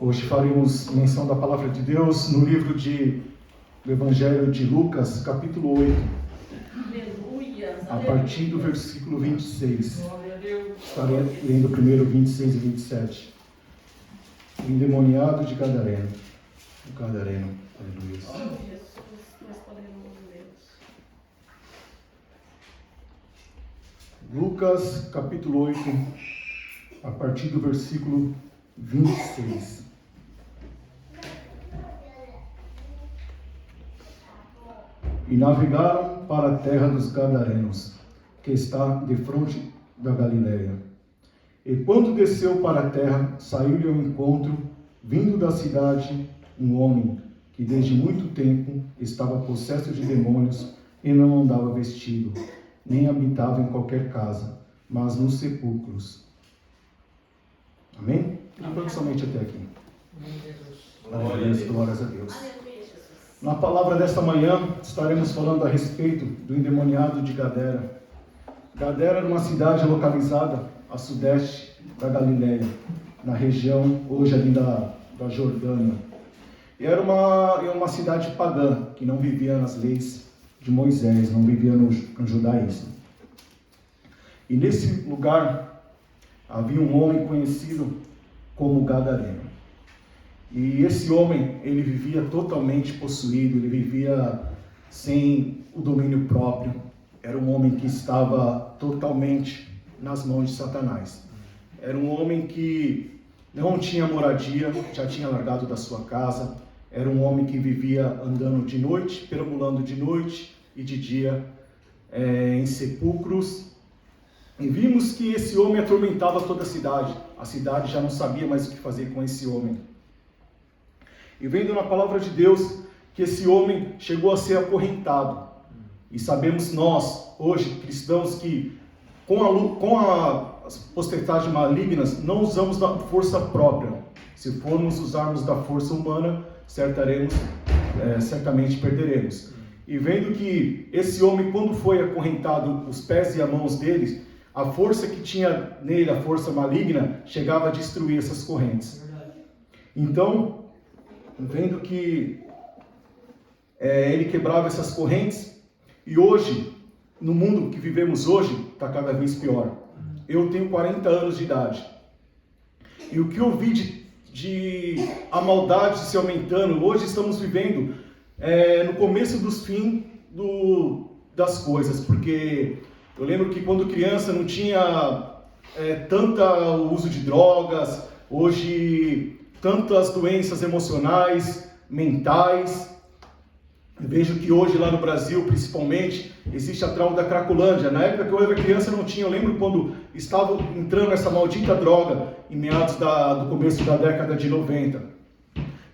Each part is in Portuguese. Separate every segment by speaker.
Speaker 1: Hoje faremos menção da palavra de Deus no livro do Evangelho de Lucas, capítulo 8, a partir do versículo 26. Estarei lendo primeiro 26 e 27. O endemoniado de Gadareno. O Gadareno. Aleluia. Lucas, capítulo 8, a partir do versículo 26. E navegaram para a terra dos Gadarenos, que está defronte da Galileia. E quando desceu para a terra, saiu-lhe ao encontro, vindo da cidade, um homem que desde muito tempo estava possesso de demônios e não andava vestido, nem habitava em qualquer casa, mas nos sepulcros. Amém? Vamos somente até aqui. Glórias a Deus. Na palavra desta manhã, estaremos falando a respeito do endemoniado de Gadara. Gadara era uma cidade localizada a sudeste da Galileia, na região hoje ali da Jordânia. E era uma cidade pagã, que não vivia nas leis de Moisés, não vivia no judaísmo. E nesse lugar havia um homem conhecido como Gadareno. E esse homem, ele vivia totalmente possuído, ele vivia sem o domínio próprio. Era um homem que estava totalmente nas mãos de Satanás. Era um homem que não tinha moradia, já tinha largado da sua casa. Era um homem que vivia andando de noite, perambulando de noite e de dia em sepulcros. E vimos que esse homem atormentava toda a cidade. A cidade já não sabia mais o que fazer com esse homem. E vendo na palavra de Deus que esse homem chegou a ser acorrentado. E sabemos nós, hoje, cristãos, que com as potestades malignas não usamos da força própria. Se formos usarmos da força humana, certamente perderemos. E vendo que esse homem, quando foi acorrentado, os pés e as mãos dele, a força que tinha nele, a força maligna, chegava a destruir essas correntes. Então, vendo que ele quebrava essas correntes, e hoje, no mundo que vivemos hoje, está cada vez pior. Eu tenho 40 anos de idade, e o que eu vi de a maldade se aumentando, hoje estamos vivendo no começo dos fins das coisas, porque eu lembro que quando criança não tinha tanto uso de drogas, hoje tantas doenças emocionais, mentais. Eu vejo que hoje lá no Brasil, principalmente, existe a tal da Cracolândia. Na época que eu era criança não tinha. Eu lembro quando estava entrando essa maldita droga em meados do começo da década de 90.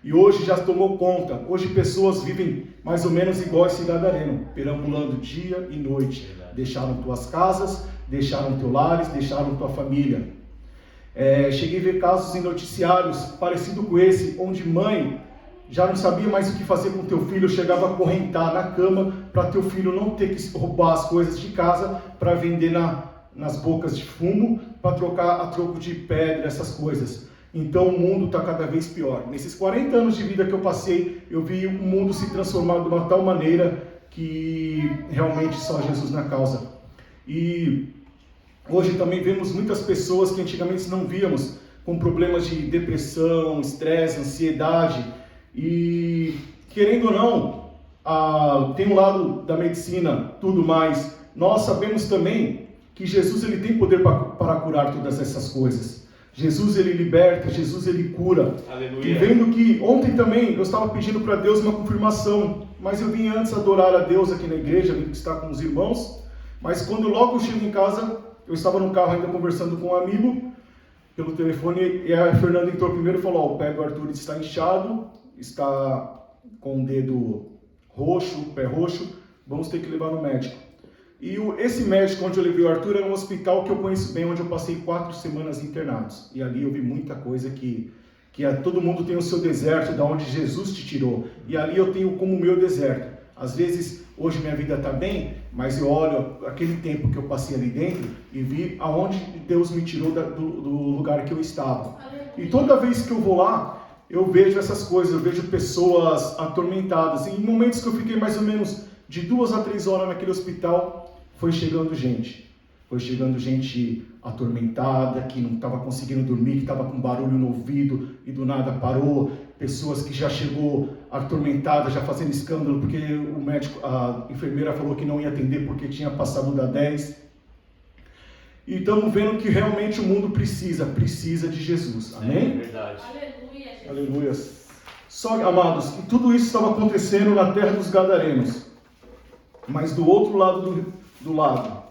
Speaker 1: E hoje já tomou conta. Hoje pessoas vivem mais ou menos igual esse Gadareno, perambulando dia e noite. Deixaram tuas casas, deixaram teus lares, deixaram tua família. Cheguei a ver casos em noticiários parecido com esse, onde mãe já não sabia mais o que fazer com teu filho, chegava a acorrentar na cama para teu filho não ter que roubar as coisas de casa para vender nas bocas de fumo, para trocar a troco de pedra, essas coisas. Então o mundo está cada vez pior. Nesses 40 anos de vida que eu passei, eu vi o mundo se transformar de uma tal maneira que realmente só Jesus na causa. E hoje também vemos muitas pessoas que antigamente não víamos, com problemas de depressão, estresse, ansiedade. E querendo ou não, tem um lado da medicina, tudo mais. Nós sabemos também que Jesus ele tem poder para curar todas essas coisas. Jesus ele liberta, Jesus ele cura. Aleluia. E vendo que ontem também eu estava pedindo para Deus uma confirmação, mas eu vim antes adorar a Deus aqui na igreja, vim estar com os irmãos. Mas quando logo eu chego em casa, eu estava no carro ainda conversando com um amigo pelo telefone, e a Fernanda entrou primeiro e falou: o pé do Arthur está inchado, está com o dedo roxo, o pé roxo, vamos ter que levar no médico. E esse médico onde eu levei o Arthur era um hospital que eu conheço bem, onde eu passei 4 semanas internados. E ali eu vi muita coisa que todo mundo tem o seu deserto, da onde Jesus te tirou. E ali eu tenho como meu deserto. Às vezes, hoje minha vida está bem, mas eu olho aquele tempo que eu passei ali dentro e vi aonde Deus me tirou do lugar que eu estava. E toda vez que eu vou lá, eu vejo essas coisas, eu vejo pessoas atormentadas. Em momentos que eu fiquei mais ou menos de 2 a 3 horas naquele hospital, foi chegando gente. Foi chegando gente atormentada, que não estava conseguindo dormir, que estava com barulho no ouvido e do nada parou. Pessoas que já chegou atormentada, já fazendo escândalo, porque o médico, a enfermeira falou que não ia atender porque tinha passado da 10. E estamos vendo que realmente o mundo precisa de Jesus. Amém?
Speaker 2: É verdade.
Speaker 3: Aleluia, Jesus.
Speaker 1: Aleluia. Só, amados, e tudo isso estava acontecendo na terra dos Gadarenos. Mas do outro lado do lago,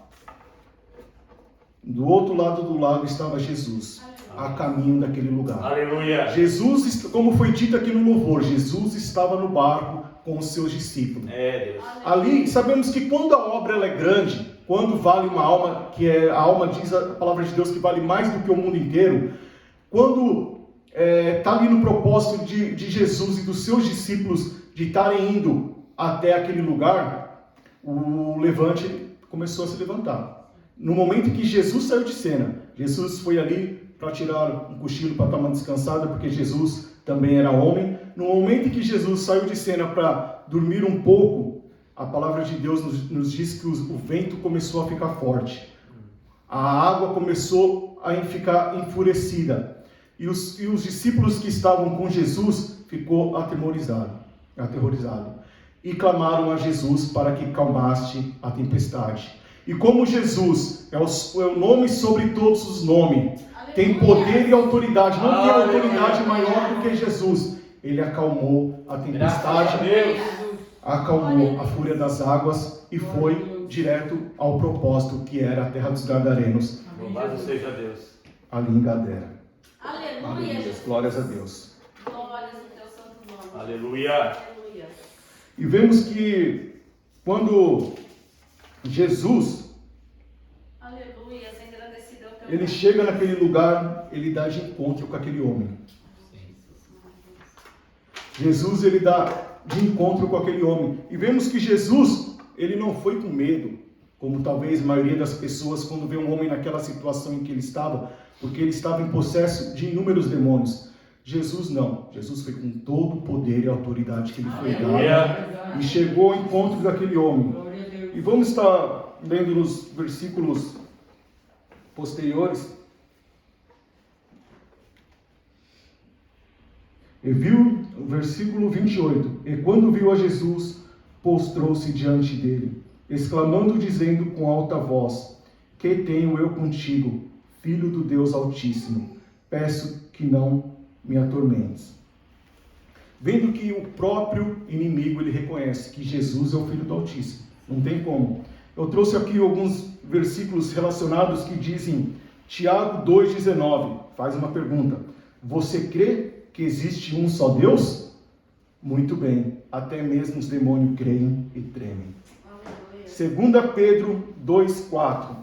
Speaker 1: estava Jesus, a caminho daquele lugar.
Speaker 2: Aleluia.
Speaker 1: Jesus, como foi dito aqui no louvor, Jesus estava no barco com os seus discípulos.
Speaker 2: É, Deus.
Speaker 1: Ali, sabemos que quando a obra ela é grande, quando vale uma alma, que é a alma, diz a palavra de Deus, que vale mais do que o mundo inteiro, quando está ali no propósito de Jesus e dos seus discípulos de estarem indo até aquele lugar, o levante começou a se levantar. No momento em que Jesus saiu de cena, Jesus foi ali para tirar um cochilo, para dar uma descansada, porque Jesus também era homem. No momento em que Jesus saiu de cena para dormir um pouco, a palavra de Deus nos diz que o vento começou a ficar forte. A água começou a ficar enfurecida. E os discípulos que estavam com Jesus ficou aterrorizado. E clamaram a Jesus para que calmasse a tempestade. E como Jesus é o nome sobre todos os nomes, tem poder e autoridade, não tem autoridade maior do que Jesus. Ele acalmou a tempestade, acalmou a fúria das águas e foi direto ao propósito, que era a terra dos Gadarenos.
Speaker 2: Louvado seja Deus.
Speaker 1: Ali em Gadara.
Speaker 3: Aleluia, Jesus.
Speaker 1: Glórias a Deus.
Speaker 3: Glórias ao teu santo nome.
Speaker 2: Aleluia.
Speaker 3: Aleluia.
Speaker 1: E vemos que quando Jesus,
Speaker 3: Aleluia, engrandecido é o teu
Speaker 1: ele
Speaker 3: nome.
Speaker 1: chega naquele lugar, ele dá de encontro com aquele homem. Jesus, ele dá de encontro com aquele homem. E vemos que Jesus, ele não foi com medo, como talvez a maioria das pessoas quando vê um homem naquela situação em que ele estava, porque ele estava em possesso de inúmeros demônios. Jesus não. Jesus foi com todo o poder e autoridade que lhe foi dado e chegou ao encontro daquele homem. E vamos estar lendo nos versículos posteriores. E viu o versículo 28. E quando viu a Jesus, postrou-se diante dele, exclamando, dizendo com alta voz: Que tenho eu contigo, Filho do Deus Altíssimo? Peço que não me atormentes. Vendo que o próprio inimigo ele reconhece que Jesus é o Filho do Altíssimo. Não tem como. Eu trouxe aqui alguns versículos relacionados que dizem, Tiago 2,19, faz uma pergunta: você crê que existe um só Deus? Muito bem, até mesmo os demônios creem e tremem. 2 Pedro 2,4,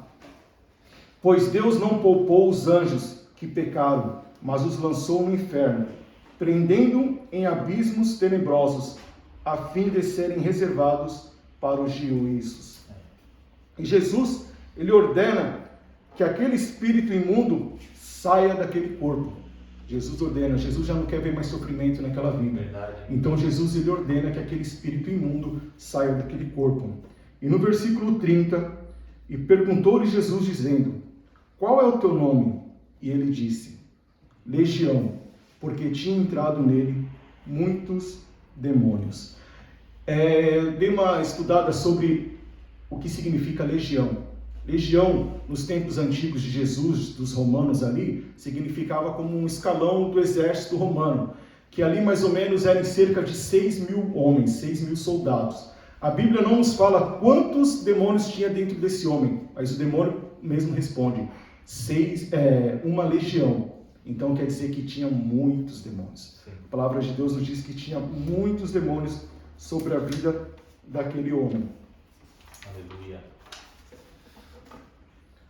Speaker 1: pois Deus não poupou os anjos que pecaram, mas os lançou no inferno, prendendo em abismos tenebrosos, a fim de serem reservados para os juízos. E Jesus, ele ordena que aquele espírito imundo saia daquele corpo. Jesus ordena, Jesus já não quer ver mais sofrimento naquela vida.
Speaker 2: Verdade.
Speaker 1: Então Jesus, ele ordena que aquele espírito imundo saia daquele corpo. E no versículo 30, e perguntou-lhe Jesus dizendo, qual é o teu nome? E ele disse, Legião, porque tinha entrado nele muitos demônios. Dei uma estudada sobre o que significa legião. Legião, nos tempos antigos de Jesus, dos romanos ali, significava como um escalão do exército romano, que ali mais ou menos eram cerca de 6.000 homens, 6.000 soldados. A Bíblia não nos fala quantos demônios tinha dentro desse homem, mas o demônio mesmo responde, uma legião. Então quer dizer que tinha muitos demônios.
Speaker 2: Sim.
Speaker 1: A palavra de Deus nos diz que tinha muitos demônios sobre a vida daquele homem.
Speaker 2: Aleluia.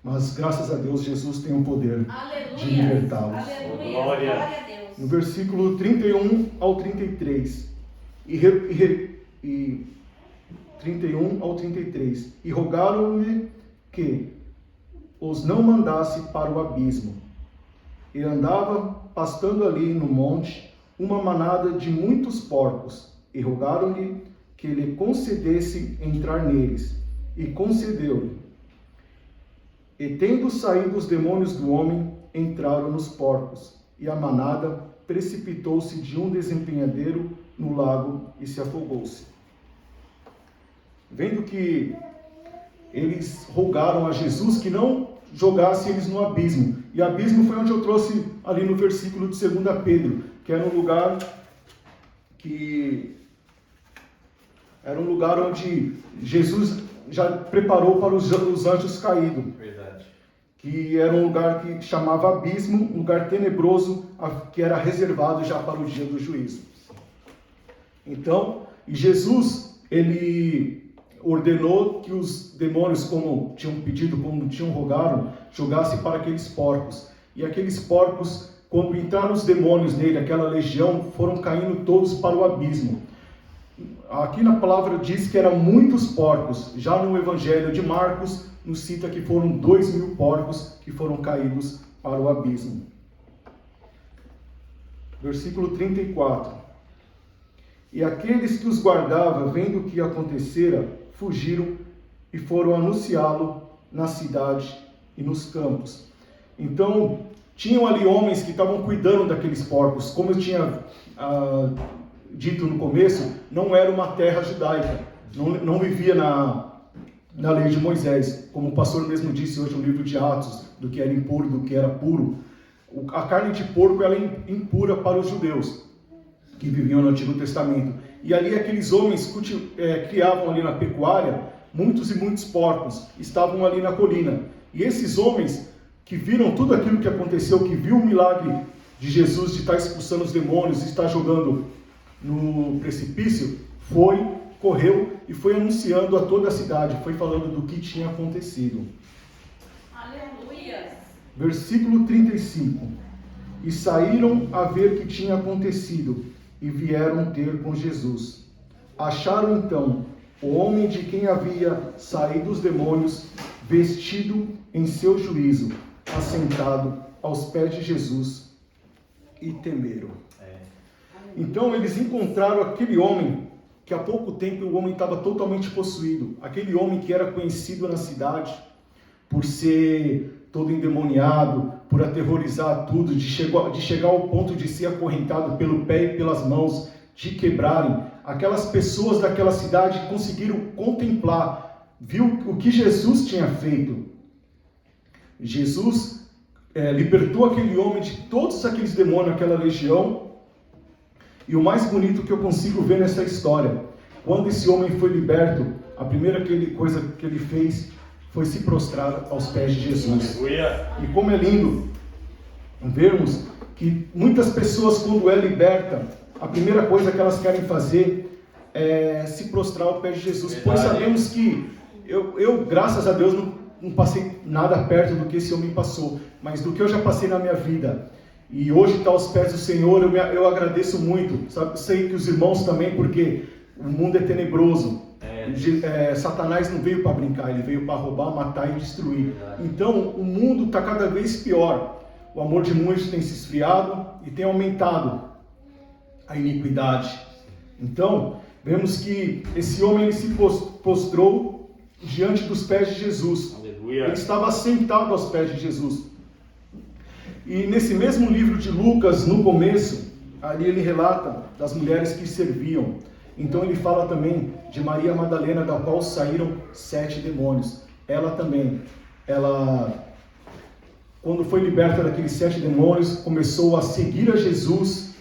Speaker 1: Mas graças a Deus, Jesus tem o poder
Speaker 3: Aleluia.
Speaker 1: de libertá-los.
Speaker 3: Aleluia.
Speaker 2: Glória.
Speaker 3: Glória a Deus.
Speaker 1: No versículo 31 ao 33, e 31 ao 33, e rogaram-lhe que os não mandasse para o abismo. E andava pastando ali no monte, uma manada de muitos porcos, e rogaram-lhe que lhe concedesse entrar neles, e concedeu-lhe. E tendo saído os demônios do homem, entraram nos porcos, e a manada precipitou-se de um desempenhadeiro no lago e se afogou-se. Vendo que eles rogaram a Jesus que não jogasse eles no abismo. E abismo foi onde eu trouxe ali no versículo de 2 Pedro, que era um lugar onde Jesus já preparou para os anjos caídos.
Speaker 2: Verdade.
Speaker 1: Que era um lugar que chamava abismo, um lugar tenebroso, que era reservado já para o dia do juízo. Então, Jesus, ele ordenou que os demônios, como tinham pedido, como tinham rogado, jogassem para aqueles porcos. E aqueles porcos, quando entraram os demônios nele, aquela legião, foram caindo todos para o abismo. Aqui na palavra diz que eram muitos porcos. Já no Evangelho de Marcos, nos cita que foram 2.000 porcos que foram caídos para o abismo. Versículo 34. E aqueles que os guardavam, vendo o que acontecera, fugiram e foram anunciá-lo na cidade e nos campos. Então, tinham ali homens que estavam cuidando daqueles porcos. Como eu tinha dito no começo, não era uma terra judaica, não vivia na lei de Moisés. Como o pastor mesmo disse hoje no livro de Atos, do que era impuro, do que era puro. A carne de porco ela é impura para os judeus que viviam no Antigo Testamento. E ali aqueles homens criavam ali na pecuária muitos e muitos porcos, estavam ali na colina. E esses homens que viram tudo aquilo que aconteceu, que viu o milagre de Jesus de estar expulsando os demônios, de estar jogando no precipício, correu e foi anunciando a toda a cidade, foi falando do que tinha acontecido.
Speaker 3: Aleluia.
Speaker 1: Versículo 35. E saíram a ver o que tinha acontecido, e vieram ter com Jesus. Acharam então o homem de quem havia saído os demônios, vestido em seu juízo, assentado aos pés de Jesus, e temeram. Então eles encontraram aquele homem, que há pouco tempo o homem estava totalmente possuído. Aquele homem que era conhecido na cidade por ser todo endemoniado, por aterrorizar tudo, de chegar ao ponto de ser acorrentado pelo pé e pelas mãos, de quebrarem. Aquelas pessoas daquela cidade conseguiram contemplar, viu o que Jesus tinha feito. Jesus libertou aquele homem de todos aqueles demônios, aquela legião. E o mais bonito que eu consigo ver nessa história, quando esse homem foi liberto, a primeira coisa que ele fez foi se prostrar aos pés de Jesus. E como é lindo vermos que muitas pessoas, quando é liberta, a primeira coisa que elas querem fazer é se prostrar aos pés de Jesus. Pois sabemos que eu graças a Deus, não passei nada perto do que esse homem passou, mas do que eu já passei na minha vida. E hoje está aos pés do Senhor, eu agradeço muito. Sabe? Sei que os irmãos também, porque o mundo é tenebroso. Satanás não veio para brincar, ele veio para roubar, matar e destruir. Então o mundo está cada vez pior. O amor de muitos tem se esfriado e tem aumentado a iniquidade. Então vemos que esse homem ele se prostrou diante dos pés de Jesus. Aleluia. Ele estava sentado aos pés de Jesus. E nesse mesmo livro de Lucas, no começo, ali ele relata das mulheres que serviam. Então ele fala também de Maria Madalena, da qual saíram 7 demônios. Ela também, quando foi liberta daqueles 7 demônios, começou a seguir a Jesus,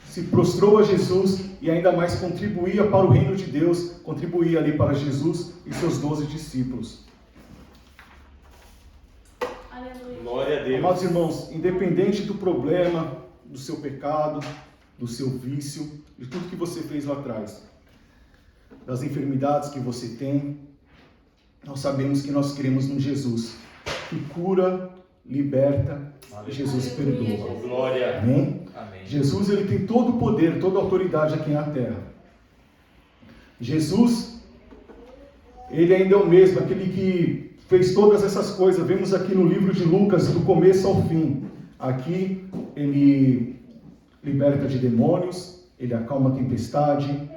Speaker 1: se prostrou a Jesus e ainda mais contribuía para o reino de Deus, contribuía ali para Jesus e seus 12 discípulos.
Speaker 2: Glória a Deus.
Speaker 1: Amados irmãos, independente do problema, do seu pecado, do seu vício, de tudo que você fez lá atrás, das enfermidades que você tem, nós sabemos que nós cremos num Jesus que cura, liberta, e Jesus perdoa.
Speaker 2: Glória.
Speaker 1: Amém?
Speaker 2: Amém.
Speaker 1: Jesus, ele tem todo o poder, toda a autoridade aqui na terra. Jesus, ele ainda é o mesmo, aquele que fez todas essas coisas. Vemos aqui no livro de Lucas, do começo ao fim. Aqui, liberta de demônios, ele acalma a tempestade,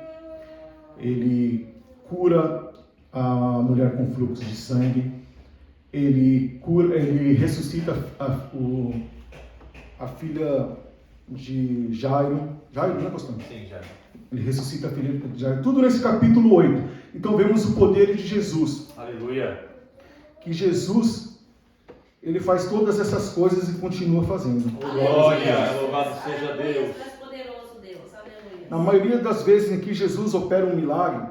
Speaker 1: ele cura a mulher com fluxo de sangue, ele ressuscita a filha de Jairo. Jairo, não é, pastor?
Speaker 2: Sim, Jairo.
Speaker 1: Ele ressuscita a filha de Jairo. Tudo nesse capítulo 8. Então vemos o poder de Jesus.
Speaker 2: Aleluia.
Speaker 1: Que Jesus, ele faz todas essas coisas e continua fazendo.
Speaker 2: Glória, louvado seja Deus.
Speaker 3: Tu és poderoso, Deus. Aleluia.
Speaker 1: Na maioria das vezes em que Jesus opera um milagre,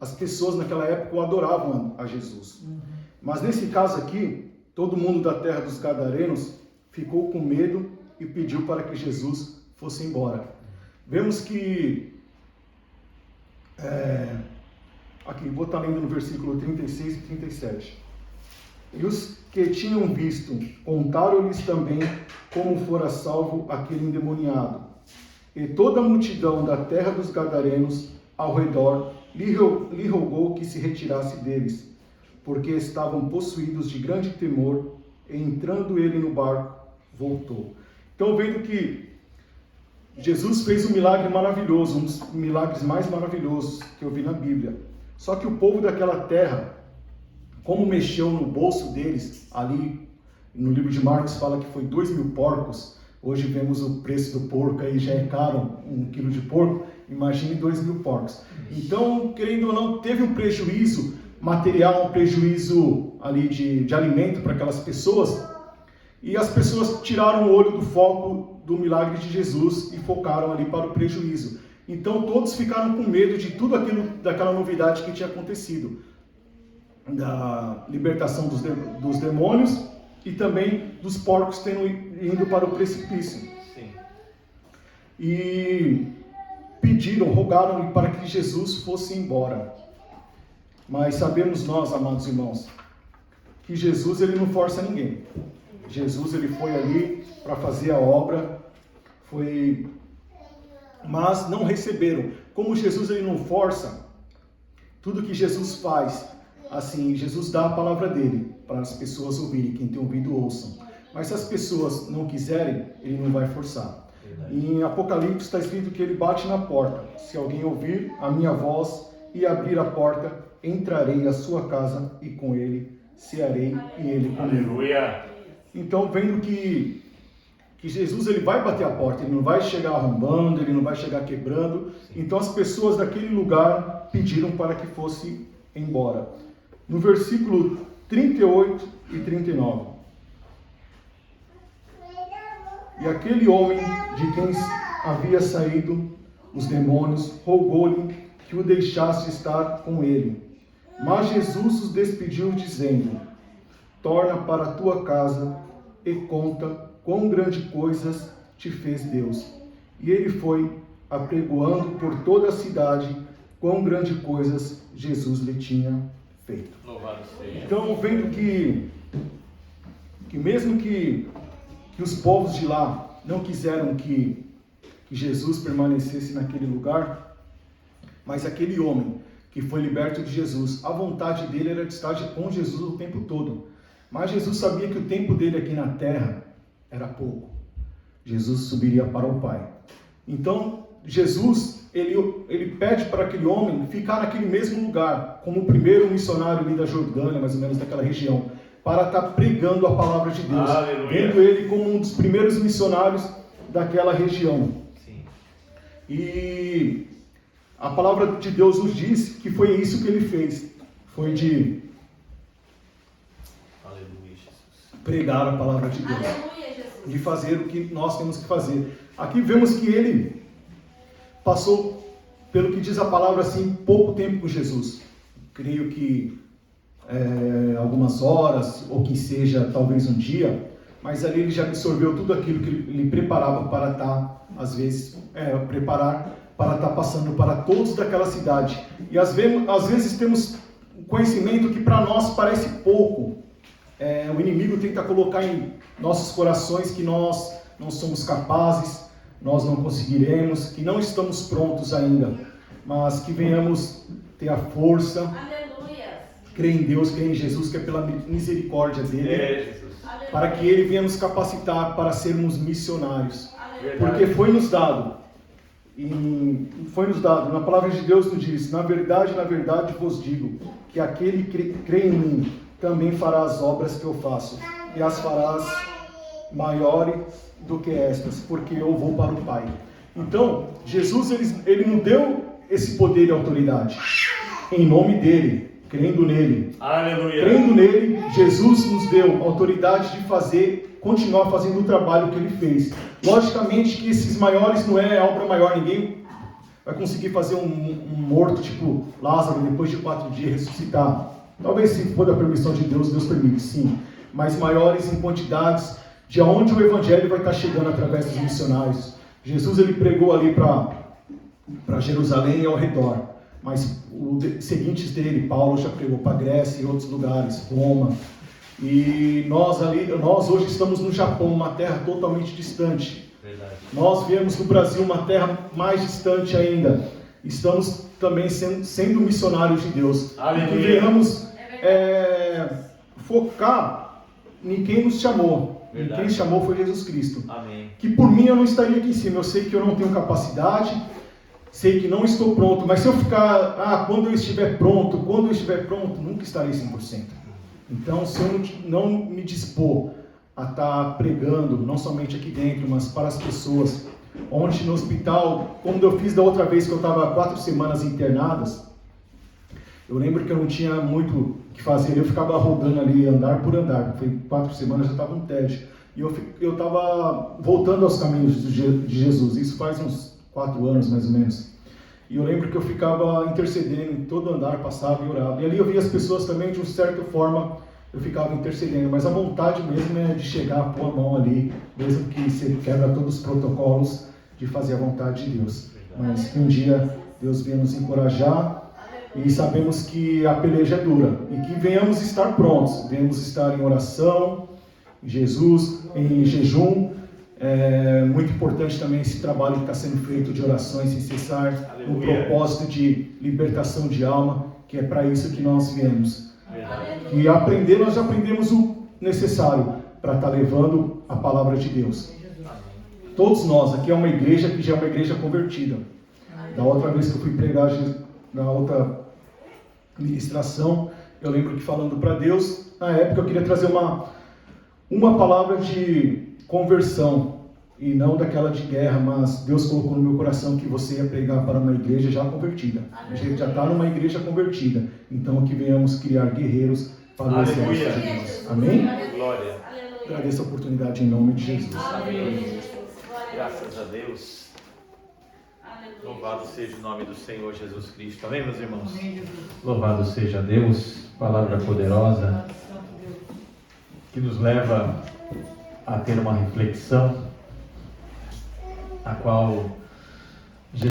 Speaker 1: as pessoas naquela época o adoravam a Jesus. Mas nesse caso aqui, todo mundo da terra dos Gadarenos ficou com medo e pediu para que Jesus fosse embora. Vemos que, aqui, vou estar lendo no versículo 36 e 37. E os que tinham visto, contaram-lhes também como fora salvo aquele endemoniado. E toda a multidão da terra dos Gadarenos ao redor lhe rogou que se retirasse deles, porque estavam possuídos de grande temor, e entrando ele no barco, voltou. Então, vendo que Jesus fez um milagre maravilhoso, um dos milagres mais maravilhosos que eu vi na Bíblia. Só que o povo daquela terra, como mexeu no bolso deles, ali no livro de Marcos fala que foi 2.000 porcos, hoje vemos o preço do porco aí, já é caro, 1 quilo de porco, imagine 2.000 porcos. Então, querendo ou não, teve um prejuízo material, um prejuízo ali de alimento para aquelas pessoas, e as pessoas tiraram o olho do foco do milagre de Jesus e focaram ali para o prejuízo. Então todos ficaram com medo de tudo aquilo, daquela novidade que tinha acontecido, da libertação dos demônios e também dos porcos indo para o precipício.
Speaker 2: Sim.
Speaker 1: E rogaram para que Jesus fosse embora. Mas sabemos nós, amados irmãos, que Jesus ele não força ninguém. Jesus ele foi ali para fazer a obra, mas não receberam. Como Jesus ele não força, tudo que Jesus faz, assim, Jesus dá a palavra dele para as pessoas ouvirem, quem tem ouvido ouçam. Mas se as pessoas não quiserem, ele não vai forçar. Em Apocalipse está escrito que ele bate na porta. Se alguém ouvir a minha voz e abrir a porta, entrarei à sua casa e com ele cearei e ele comigo.
Speaker 2: Aleluia.
Speaker 1: Então, vendo que Jesus ele vai bater a porta, ele não vai chegar arrombando, ele não vai chegar quebrando. Então, as pessoas daquele lugar pediram para que fosse embora. No versículo 38 e 39. E aquele homem de quem havia saído os demônios rogou-lhe que o deixasse estar com ele. Mas Jesus os despediu, dizendo: torna para a tua casa e conta quão grandes coisas te fez Deus. E ele foi apregoando por toda a cidade quão grandes coisas Jesus lhe tinha feito.
Speaker 2: Louvado seja.
Speaker 1: Então, vendo que mesmo que os povos de lá não quiseram que Jesus permanecesse naquele lugar, mas aquele homem que foi liberto de Jesus, a vontade dele era de estar com Jesus o tempo todo. Mas Jesus sabia que o tempo dele aqui na terra era pouco. Jesus subiria para o Pai. Então, Jesus, ele pede para aquele homem ficar naquele mesmo lugar, como o primeiro missionário ali da Jordânia, mais ou menos daquela região, para estar pregando a palavra de Deus.
Speaker 2: Aleluia.
Speaker 1: Vendo ele como um dos primeiros missionários daquela região.
Speaker 2: Sim.
Speaker 1: E a palavra de Deus nos diz que foi isso que ele fez. Foi de pregar a palavra de Deus.
Speaker 3: Aleluia, Jesus.
Speaker 1: De fazer o que nós temos que fazer. Aqui vemos que ele passou, pelo que diz a palavra, assim, pouco tempo com Jesus. Creio que algumas horas, ou que seja, talvez um dia, mas ali ele já absorveu tudo aquilo que ele preparava para estar, às vezes, preparar para estar passando para todos daquela cidade. E às vezes temos conhecimento que para nós parece pouco. O inimigo tenta colocar em nossos corações que nós não somos capazes, nós não conseguiremos, que não estamos prontos ainda, mas que venhamos ter a força,
Speaker 3: Aleluia.
Speaker 1: crer em Deus, crer em Jesus, que é pela misericórdia dele,
Speaker 2: Jesus.
Speaker 1: para que ele venha nos capacitar para sermos missionários. Porque foi nos dado, na palavra de Deus nos diz: na verdade vos digo, que aquele que crê em mim também fará as obras que eu faço, e as farás maiores do que estas, porque eu vou para o Pai. Então, Jesus, ele não deu esse poder e autoridade. Em nome dele, crendo nele.
Speaker 2: Aleluia.
Speaker 1: Crendo nele, Jesus nos deu autoridade de continuar fazendo o trabalho que ele fez. Logicamente que esses maiores não é obra maior, ninguém vai conseguir fazer um morto tipo Lázaro depois de 4 dias ressuscitar. Talvez, se for da permissão de Deus, Deus permite, sim. Mas maiores em quantidades, de onde o evangelho vai estar chegando através dos missionários. Jesus, ele pregou ali para Jerusalém e ao redor. Mas os seguintes dele, Paulo já pregou para Grécia e outros lugares, Roma. E nós hoje estamos no Japão, uma terra totalmente distante.
Speaker 2: Verdade.
Speaker 1: Nós viemos do Brasil, uma terra mais distante ainda. Estamos também sendo missionários de Deus.
Speaker 2: Aleluia.
Speaker 1: E que venhamos focar em quem nos chamou.
Speaker 2: Verdade.
Speaker 1: E quem chamou foi Jesus Cristo.
Speaker 2: Amém.
Speaker 1: Que por mim eu não estaria aqui em cima. Eu sei que eu não tenho capacidade, sei que não estou pronto, mas se eu ficar, quando eu estiver pronto, nunca estarei 100%. Então, se eu não me dispor a estar pregando, não somente aqui dentro, mas para as pessoas, ontem no hospital, como eu fiz da outra vez que eu estava 4 semanas internadas, eu lembro que eu não tinha muito o que fazer, eu ficava rodando ali, andar por andar, foi 4 semanas, eu estava um tédio, e eu estava voltando aos caminhos de Jesus, isso faz uns 4 anos mais ou menos. E eu lembro que eu ficava intercedendo em todo andar, passava e orava. E ali eu via as pessoas também, de uma certa forma, eu ficava intercedendo. Mas a vontade mesmo é de chegar, pôr a mão ali, mesmo que você quebra todos os protocolos, de fazer a vontade de Deus. Mas que um dia Deus venha nos encorajar e sabemos que a peleja é dura. E que venhamos estar prontos, venhamos estar em oração, em Jesus, em jejum. É muito importante também esse trabalho que está sendo feito de orações sem cessar, no propósito de libertação de alma, que é para isso que nós viemos. E nós já aprendemos o necessário para estar levando a palavra de Deus. Todos nós, aqui é uma igreja que já é uma igreja convertida. Da outra vez que eu fui pregar na outra ministração, eu lembro que falando para Deus, na época eu queria trazer uma palavra de conversão, e não daquela de guerra, mas Deus colocou no meu coração que você ia pregar para uma igreja já convertida. A gente já está numa igreja convertida, então que venhamos criar guerreiros para o exército de Deus. Amém?
Speaker 2: Glória.
Speaker 1: Agradeço a oportunidade em nome de Jesus.
Speaker 2: Amém. Graças a Deus. Louvado seja o nome do Senhor Jesus Cristo. Amém, meus irmãos? Louvado seja Deus, palavra poderosa que nos leva a ter uma reflexão, a qual